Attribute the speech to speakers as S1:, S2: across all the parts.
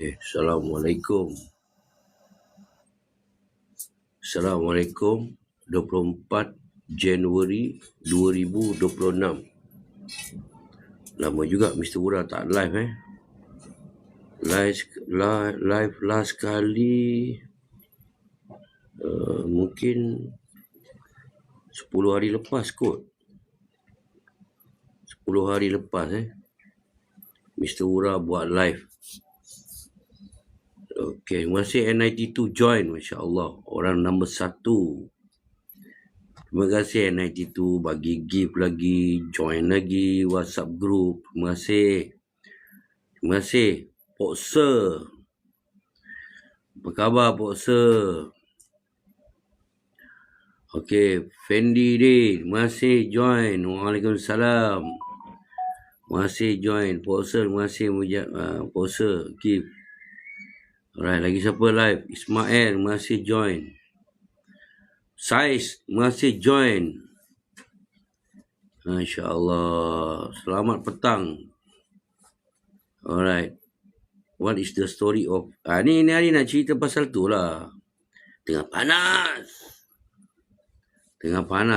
S1: Assalamualaikum. Assalamualaikum. 24 Januari 2026. Lama juga Mr. Wura tak live Live last kali mungkin 10 hari lepas kot. 10 hari lepas Mr. Wura buat live. Okay, terima kasih N92 join, Masya Allah. Orang nombor 1. Terima kasih N92 bagi gift lagi, join lagi WhatsApp group. Terima kasih. Terima kasih Pok Sir. Apa khabar Pok Sir? Okay, Fendi Day, terima kasih join. Waalaikumsalam. Terima kasih join Pok Sir. Terima kasih Pok Sir gift. Alright, lagi siapa live? Ismail, terima kasih join. Saiz, terima kasih join. Masya Allah. Selamat petang. Alright. What is the story of... Ni hari nak cerita pasal tu lah. Tengah panas.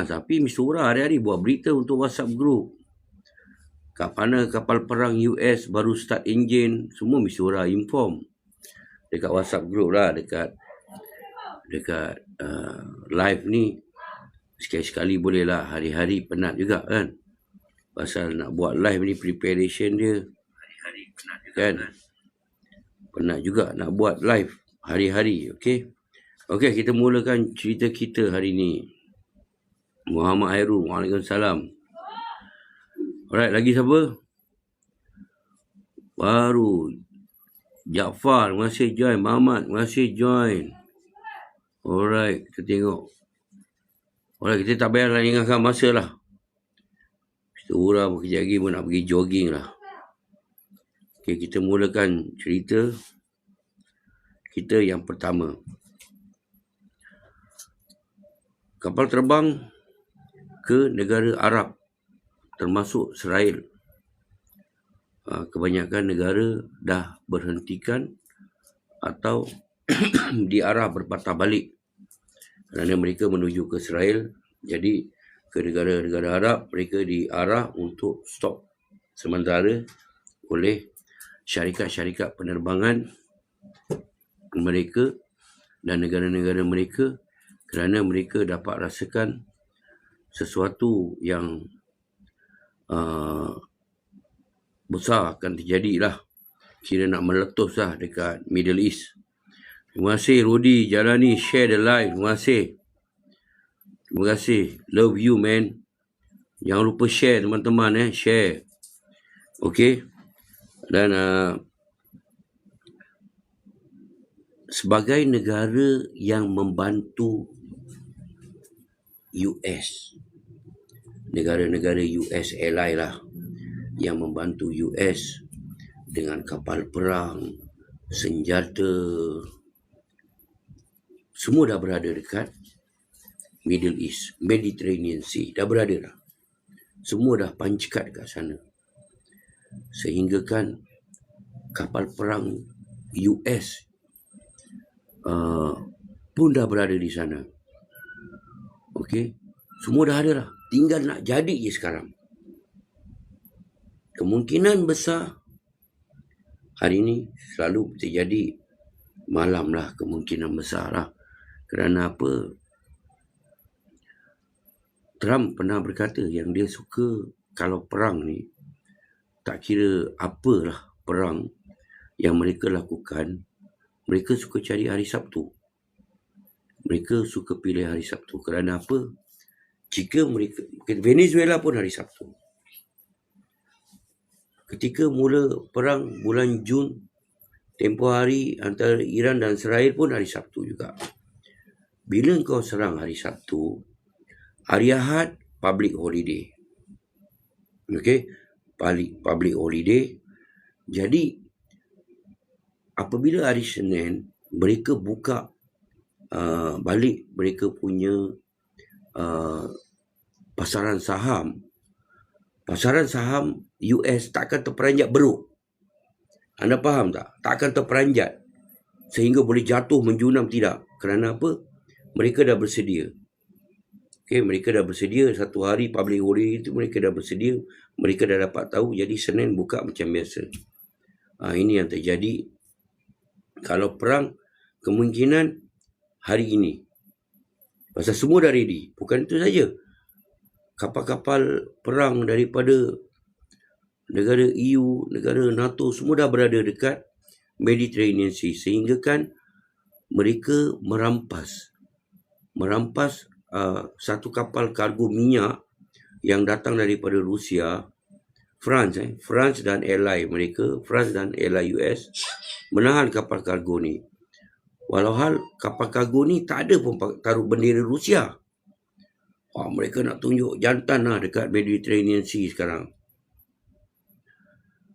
S1: Tapi Mr. Wura hari-hari buat berita untuk WhatsApp group. Kat mana kapal perang US baru start engine. Semua Mr. Wura inform. Dekat WhatsApp group lah. Dekat live ni. Sekali-sekali boleh lah. Hari-hari penat juga kan. Pasal nak buat live ni preparation dia. Hari-hari penat juga kan. Penat juga nak buat live hari-hari. Okay, kita mulakan cerita kita hari ni. Muhammad Hairul, Waalaikumsalam. Alright, lagi siapa? Baru Jaafar, terima kasih join. Muhammad, terima kasih join. Alright, kita tengok. Alright, kita tak payah ingatkan masa lah. Mr. Wura kejap lagi pun nak pergi jogging lah. Okay, kita mulakan cerita kita yang pertama. Kapal terbang ke negara Arab, termasuk Israel. Kebanyakan negara dah berhentikan atau diarah berpatah balik kerana mereka menuju ke Israel. Jadi ke negara-negara Arab mereka diarah untuk stop sementara oleh syarikat-syarikat penerbangan mereka dan negara-negara mereka, kerana mereka dapat rasakan sesuatu yang besar akan terjadi lah. Kira nak meletus lah dekat Middle East. Terima kasih Rudy Jalani share the live. Terima kasih. Love you man. Jangan lupa share teman-teman share. Okay. Dan sebagai negara yang membantu US, negara-negara US ally lah, yang membantu US dengan kapal perang, senjata, semua dah berada dekat Middle East, Mediterranean Sea, dah berada dah. Semua dah pancikat kat sana. Sehingga kan kapal perang US pun dah berada di sana. Okey, semua dah ada lah. Tinggal nak jadi je sekarang. Kemungkinan besar hari ni selalu terjadi malam lah, kemungkinan besar lah. Kerana apa? Trump pernah berkata yang dia suka kalau perang ni, tak kira apalah perang yang mereka lakukan, mereka suka cari hari Sabtu. Mereka suka pilih hari Sabtu. Kerana apa? Jika mereka, Venezuela pun hari Sabtu. Ketika mula perang bulan Jun, tempoh hari antara Iran dan Israel pun hari Sabtu juga. Bila kau serang hari Sabtu, hari Ahad public holiday. Okay? Public holiday. Jadi apabila hari Senin mereka buka balik mereka punya pasaran saham US takkan terperanjat beruk. Anda faham tak? Tak akan terperanjat sehingga boleh jatuh menjunam, tidak. Kerana apa? Mereka dah bersedia. Mereka dah bersedia. Satu hari public holiday itu mereka dah bersedia. Mereka dah dapat tahu. Jadi Senin buka macam biasa. Ini yang terjadi. Kalau perang, kemungkinan hari ini. Pasal semua dah ready. Bukan itu saja. Kapal-kapal perang daripada negara EU, negara NATO, semua dah berada dekat Mediterranean Sea. Sehingga kan mereka merampas satu kapal kargo minyak yang datang daripada Rusia, France dan ally mereka, France dan ally US, menahan kapal kargo ni. Walauhal kapal kargo ni tak ada pun taruh bendera Rusia. Mereka nak tunjuk jantan lah dekat Mediterranean Sea sekarang.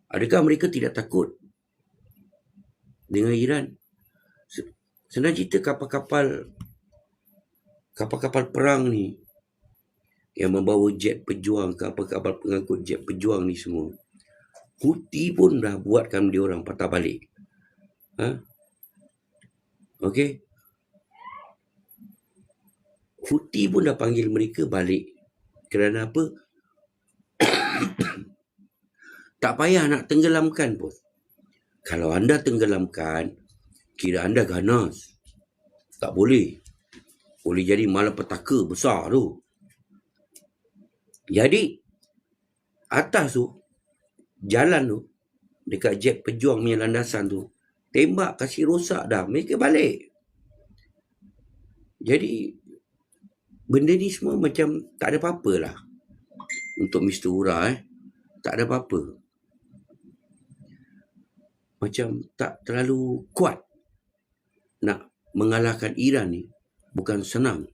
S1: Adakah mereka tidak takut dengan Iran? Senang cerita, kapal-kapal perang ni yang membawa jet pejuang, kapal-kapal pengangkut jet pejuang ni semua, Houthi pun dah buatkan dia orang patah balik. Okey. Houthi pun dah panggil mereka balik. Kerana apa? Tak payah nak tenggelamkan pun. Kalau anda tenggelamkan, kira anda ganas. Tak boleh. Boleh jadi malapetaka besar tu. Jadi, atas tu, jalan tu, dekat jet pejuang punya landasan tu, tembak, kasih rosak dah. Mereka balik. Jadi, benda ni semua macam tak ada apa-apa lah. Untuk Mr. Ura, tak ada apa-apa. Macam tak terlalu kuat nak mengalahkan Iran ni. Bukan senang.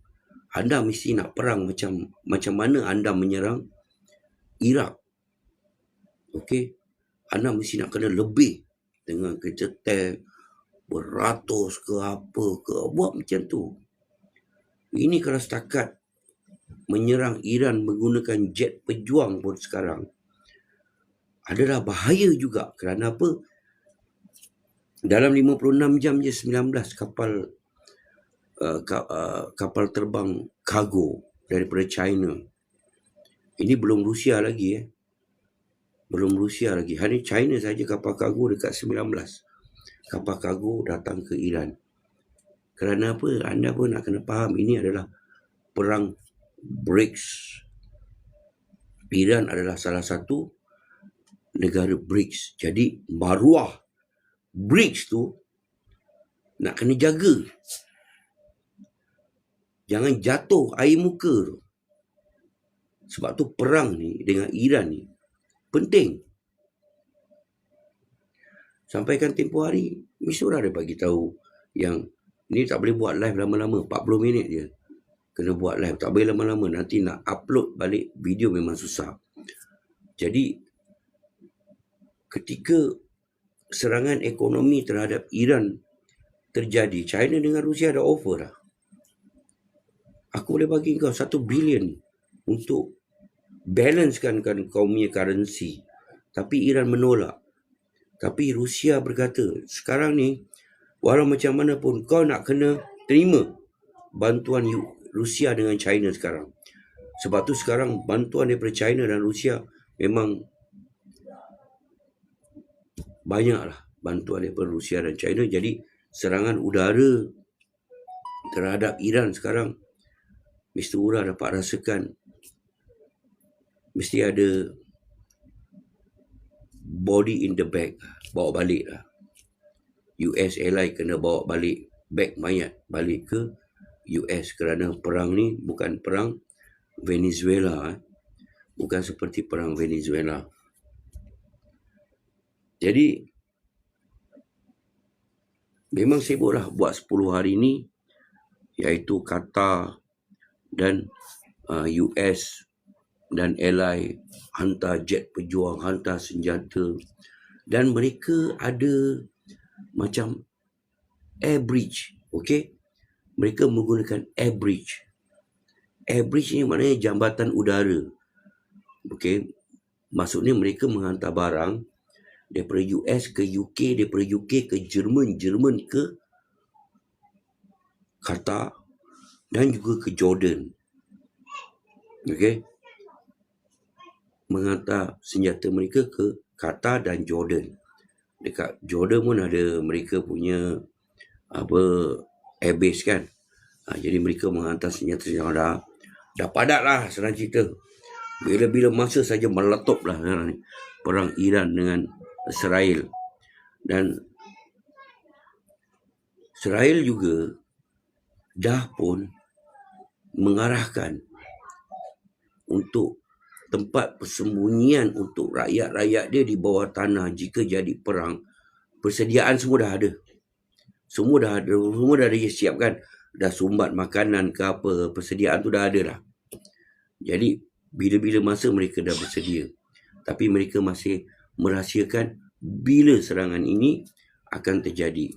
S1: Anda mesti nak perang macam mana anda menyerang Iraq. Okey. Anda mesti nak kena lebih dengan kereta tank beratus ke apa ke. Buat macam tu. Ini kalau setakat menyerang Iran menggunakan jet pejuang pun sekarang adalah bahaya juga. Kerana apa? Dalam 56 jam je 19 kapal terbang kargo daripada China. Ini belum Rusia lagi. Belum Rusia lagi. Hanya China saja kapal kargo dekat 19 kapal kargo datang ke Iran. Kerana apa? Anda pun nak kena faham, ini adalah perang BRICS. Iran adalah salah satu negara BRICS. Jadi maruah BRICS tu nak kena jaga. Jangan jatuh air muka tu. Sebab tu perang ni dengan Iran ni penting. Sampaikan tempoh hari, Misura ada bagi tahu yang ni tak boleh buat live lama-lama, 40 minit je. Kena buat live, tak boleh lama-lama. Nanti nak upload balik video memang susah. Jadi, ketika serangan ekonomi terhadap Iran terjadi, China dengan Rusia dah offer dah. Aku boleh bagi kau 1 bilion untuk balancekan kau punya currency. Tapi Iran menolak. Tapi Rusia berkata, sekarang ni, walau macam mana pun kau nak kena terima bantuan Rusia dengan China sekarang. Sebab tu sekarang bantuan daripada China dan Rusia memang banyaklah bantuan daripada Rusia dan China. Jadi serangan udara terhadap Iran sekarang, Mr. Ura dapat rasakan mesti ada body in the bag. Bawa balik lah. US ally kena bawa balik bag mayat balik ke US. Kerana perang ni bukan perang Venezuela. Bukan seperti perang Venezuela. Jadi memang sibuklah buat 10 hari ni, iaitu Qatar dan US dan ally hantar jet pejuang, hantar senjata, dan mereka ada macam air bridge. Okey, mereka menggunakan air bridge. Air bridge ni maknanya jambatan udara. Okey, maksudnya mereka menghantar barang daripada US ke UK, daripada UK ke Jerman, Jerman ke Qatar dan juga ke Jordan. Okey. Menghantar senjata mereka ke Qatar dan Jordan. Dekat Jordan pun ada mereka punya airbase kan. Jadi mereka menghantar senjata dah padat lah, senang cerita. Bila-bila masa saja meletup lah perang Iran dengan Israel. Dan Israel juga dah pun mengarahkan untuk tempat persembunyian untuk rakyat-rakyat dia di bawah tanah jika jadi perang. Persediaan semua dah ada. Semua dah dia siapkan. Dah sumbat makanan ke apa, persediaan tu dah ada dah. Jadi bila-bila masa mereka dah bersedia. Tapi mereka masih merahsiakan bila serangan ini akan terjadi.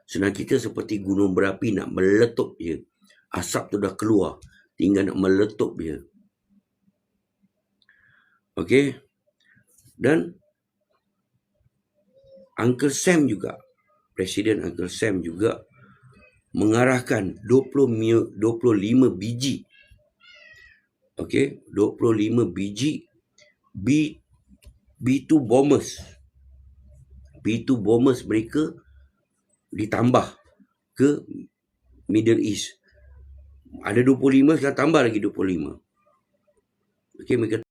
S1: Senang kita seperti gunung berapi nak meletup je. Asap tu dah keluar, tinggal nak meletup je. Okey. Dan Uncle Sam juga, Presiden Uncle Sam juga mengarahkan 25 biji. Okey, 25 biji B2 bombers. B2 bombers mereka ditambah ke Middle East. Ada 25, sekarang tambah lagi 25. Okey, mereka